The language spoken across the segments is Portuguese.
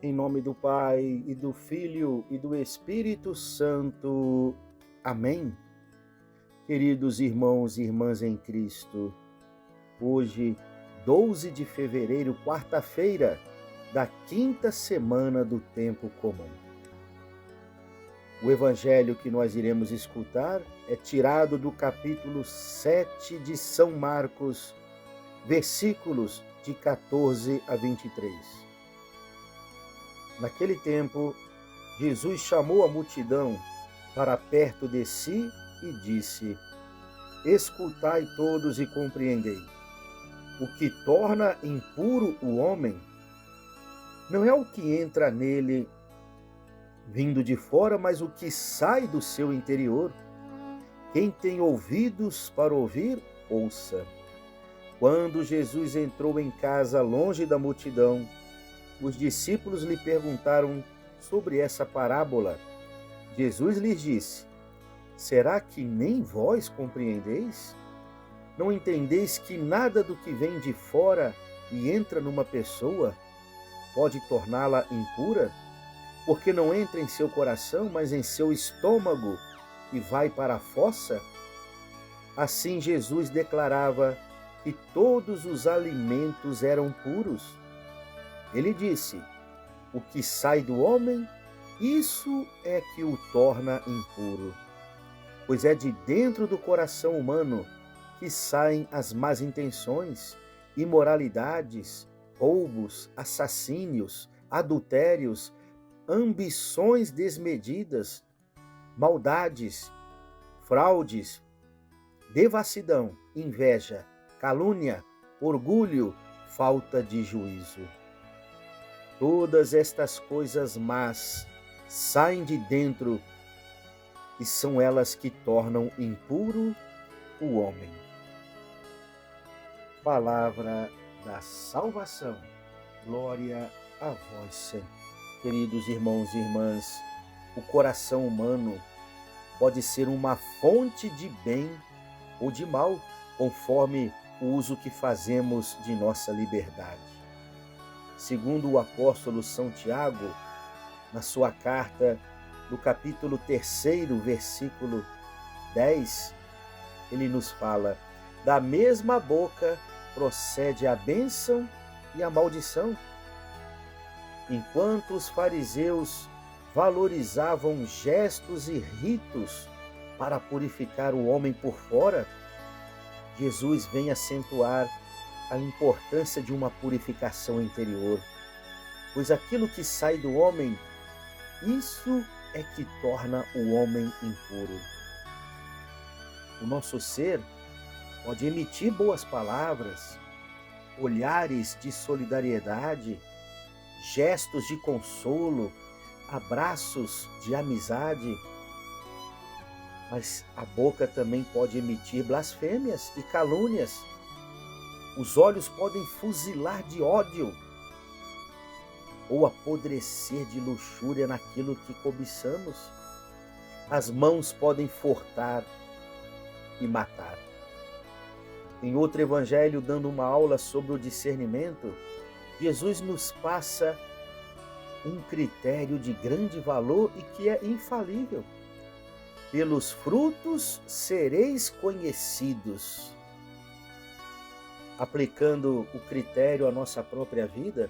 Em nome do Pai, e do Filho, e do Espírito Santo. Amém. Queridos irmãos e irmãs em Cristo, hoje, 12 de fevereiro, quarta-feira, da quinta semana do tempo comum. O evangelho que nós iremos escutar é tirado do capítulo 7 de São Marcos, versículos de 14 a 23. Naquele tempo, Jesus chamou a multidão para perto de si e disse: Escutai todos e compreendei. O que torna impuro o homem não é o que entra nele vindo de fora, mas o que sai do seu interior. Quem tem ouvidos para ouvir, ouça. Quando Jesus entrou em casa longe da multidão, os discípulos lhe perguntaram sobre essa parábola. Jesus lhes disse: Será que nem vós compreendeis? Não entendeis que nada do que vem de fora e entra numa pessoa pode torná-la impura? Porque não entra em seu coração, mas em seu estômago e vai para a fossa? Assim Jesus declarava que todos os alimentos eram puros. Ele disse: O que sai do homem, isso é que o torna impuro. Pois é de dentro do coração humano que saem as más intenções, imoralidades, roubos, assassínios, adultérios, ambições desmedidas, maldades, fraudes, devassidão, inveja, calúnia, orgulho, falta de juízo. Todas estas coisas más saem de dentro e são elas que tornam impuro o homem. Palavra da salvação. Glória a vós, Senhor. Queridos irmãos e irmãs, o coração humano pode ser uma fonte de bem ou de mal, conforme o uso que fazemos de nossa liberdade. Segundo o apóstolo São Tiago, na sua carta, no capítulo 3, versículo 10, ele nos fala: da mesma boca procede a bênção e a maldição. Enquanto os fariseus valorizavam gestos e ritos para purificar o homem por fora, Jesus vem acentuar a importância de uma purificação interior, pois aquilo que sai do homem, isso é que torna o homem impuro. O nosso ser pode emitir boas palavras, olhares de solidariedade, gestos de consolo, abraços de amizade, mas a boca também pode emitir blasfêmias e calúnias. Os olhos podem fuzilar de ódio ou apodrecer de luxúria naquilo que cobiçamos. As mãos podem furtar e matar. Em outro evangelho, dando uma aula sobre o discernimento, Jesus nos passa um critério de grande valor e que é infalível. Pelos frutos sereis conhecidos. Aplicando o critério à nossa própria vida,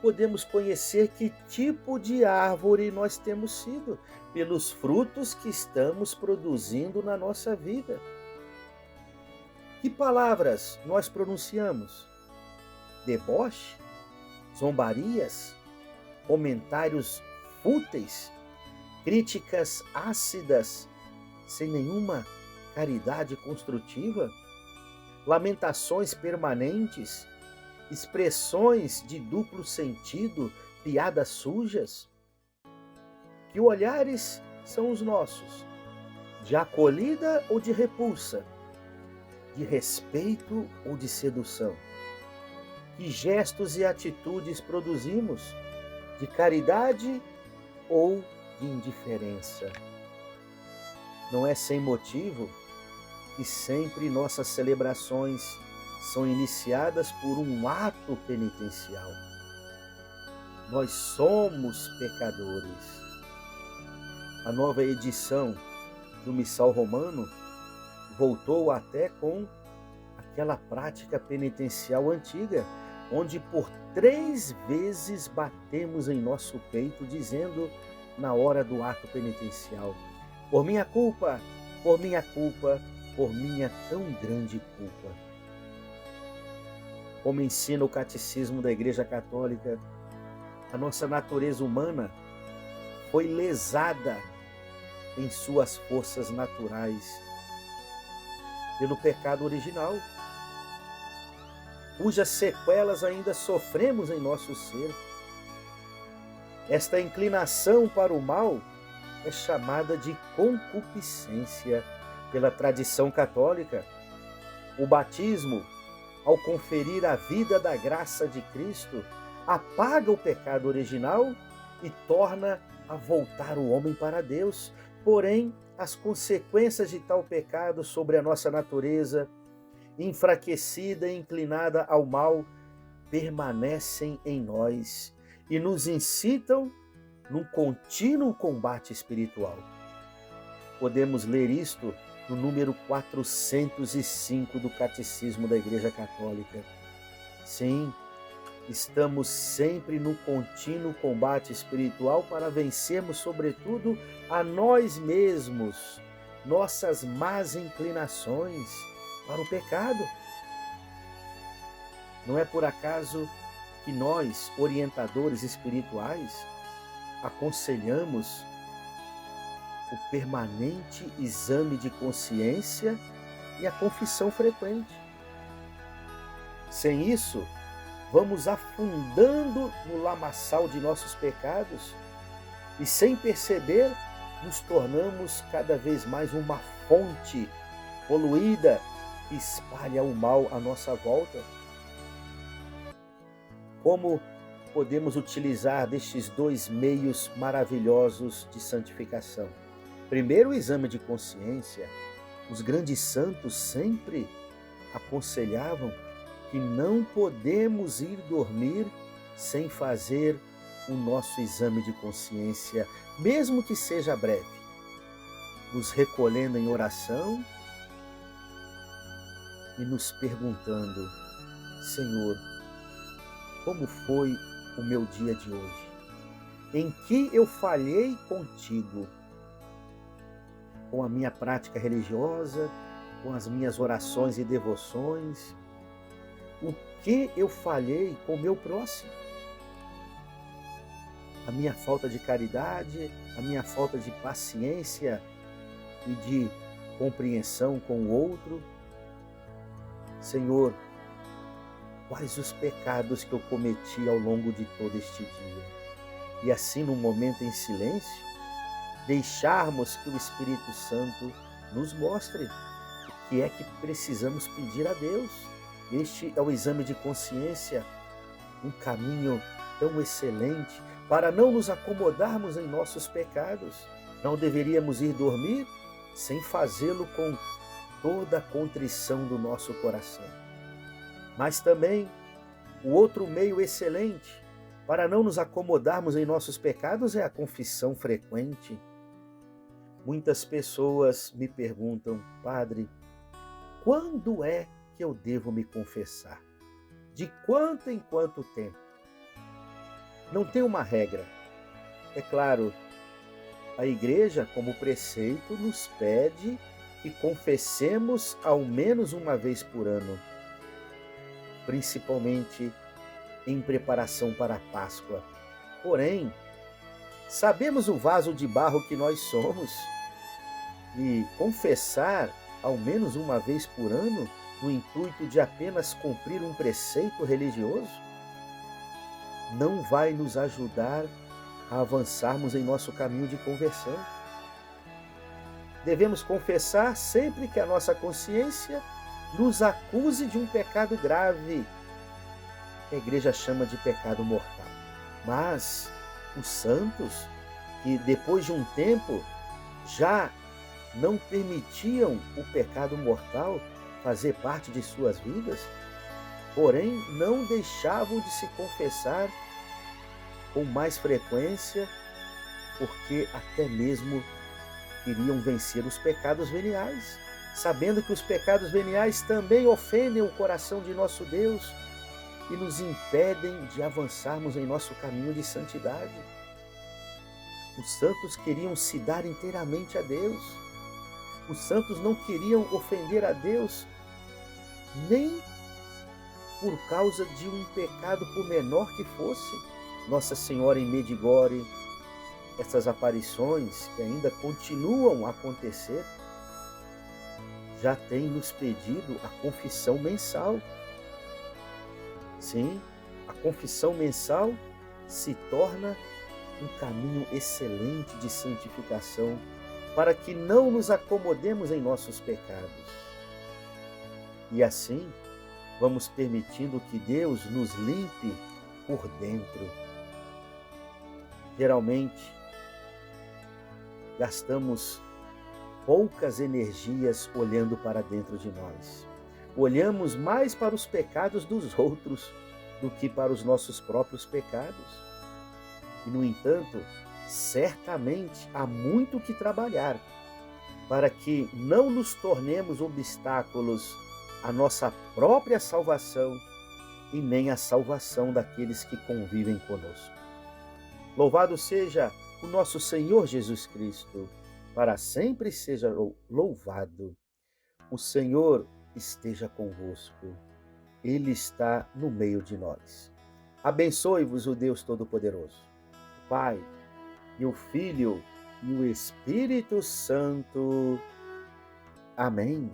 podemos conhecer que tipo de árvore nós temos sido, pelos frutos que estamos produzindo na nossa vida. Que palavras nós pronunciamos? Deboche? Zombarias? Comentários fúteis? Críticas ácidas, sem nenhuma caridade construtiva? Lamentações permanentes, expressões de duplo sentido, piadas sujas? Que olhares são os nossos? De acolhida ou de repulsa? De respeito ou de sedução? Que gestos e atitudes produzimos? De caridade ou de indiferença? Não é sem motivo que sempre nossas celebrações são iniciadas por um ato penitencial. nós somos pecadores. A nova edição do Missal Romano voltou até com aquela prática penitencial antiga, onde por 3 vezes batemos em nosso peito, dizendo na hora do ato penitencial: por minha culpa, por minha culpa, por minha tão grande culpa. Como ensina o Catecismo da Igreja Católica, a nossa natureza humana foi lesada em suas forças naturais pelo pecado original, cujas sequelas ainda sofremos em nosso ser. Esta inclinação para o mal é chamada de concupiscência pela tradição católica. O batismo, ao conferir a vida da graça de Cristo, apaga o pecado original e torna a voltar o homem para Deus. Porém, as consequências de tal pecado sobre a nossa natureza, enfraquecida e inclinada ao mal, permanecem em nós e nos incitam num contínuo combate espiritual. Podemos ler isto no número 405 do Catecismo da Igreja Católica. Sim, estamos sempre no contínuo combate espiritual para vencermos, sobretudo, a nós mesmos, nossas más inclinações para o pecado. Não é por acaso que nós, orientadores espirituais, aconselhamos o permanente exame de consciência e a confissão frequente. Sem isso, vamos afundando no lamaçal de nossos pecados e, sem perceber, nos tornamos cada vez mais uma fonte poluída que espalha o mal à nossa volta. Como podemos utilizar destes 2 meios maravilhosos de santificação? Primeiro, o exame de consciência. Os grandes santos sempre aconselhavam que não podemos ir dormir sem fazer o nosso exame de consciência, mesmo que seja breve, nos recolhendo em oração e nos perguntando: Senhor, como foi o meu dia de hoje? Em que eu falhei contigo? Com a minha prática religiosa, com as minhas orações e devoções? O que eu falhei com o meu próximo? A minha falta de caridade, a minha falta de paciência e de compreensão com o outro? Senhor, quais os pecados que eu cometi ao longo de todo este dia? E assim, num momento em silêncio, deixarmos que o Espírito Santo nos mostre o que é que precisamos pedir a Deus. Este é o exame de consciência, um caminho tão excelente para não nos acomodarmos em nossos pecados. Não deveríamos ir dormir sem fazê-lo com toda a contrição do nosso coração. Mas também o outro meio excelente para não nos acomodarmos em nossos pecados é a confissão frequente. Muitas pessoas me perguntam: Padre, quando é que eu devo me confessar? De quanto em quanto tempo? Não tem uma regra. É claro, a Igreja, como preceito, nos pede que confessemos ao menos uma vez por ano, principalmente em preparação para a Páscoa. Porém, sabemos o vaso de barro que nós somos e confessar ao menos uma vez por ano no intuito de apenas cumprir um preceito religioso não vai nos ajudar a avançarmos em nosso caminho de conversão. Devemos confessar sempre que a nossa consciência nos acuse de um pecado grave, que a Igreja chama de pecado mortal. Mas os santos, que depois de um tempo já não permitiam o pecado mortal fazer parte de suas vidas, porém não deixavam de se confessar com mais frequência, porque até mesmo queriam vencer os pecados veniais, sabendo que os pecados veniais também ofendem o coração de nosso Deus e nos impedem de avançarmos em nosso caminho de santidade. Os santos queriam se dar inteiramente a Deus. Os santos não queriam ofender a Deus nem por causa de um pecado, por menor que fosse. Nossa Senhora em Medjugorje, essas aparições que ainda continuam a acontecer, já tem nos pedido a confissão mensal. Sim, a confissão mensal se torna um caminho excelente de santificação, para que não nos acomodemos em nossos pecados. E assim, vamos permitindo que Deus nos limpe por dentro. Geralmente, gastamos poucas energias olhando para dentro de nós. Olhamos mais para os pecados dos outros do que para os nossos próprios pecados. E, no entanto, certamente há muito que trabalhar para que não nos tornemos obstáculos à nossa própria salvação e nem à salvação daqueles que convivem conosco. Louvado seja o nosso Senhor Jesus Cristo, para sempre seja louvado. O Senhor esteja convosco, Ele está no meio de nós. Abençoe-vos o Deus Todo-Poderoso, o Pai, e o Filho, e o Espírito Santo. Amém.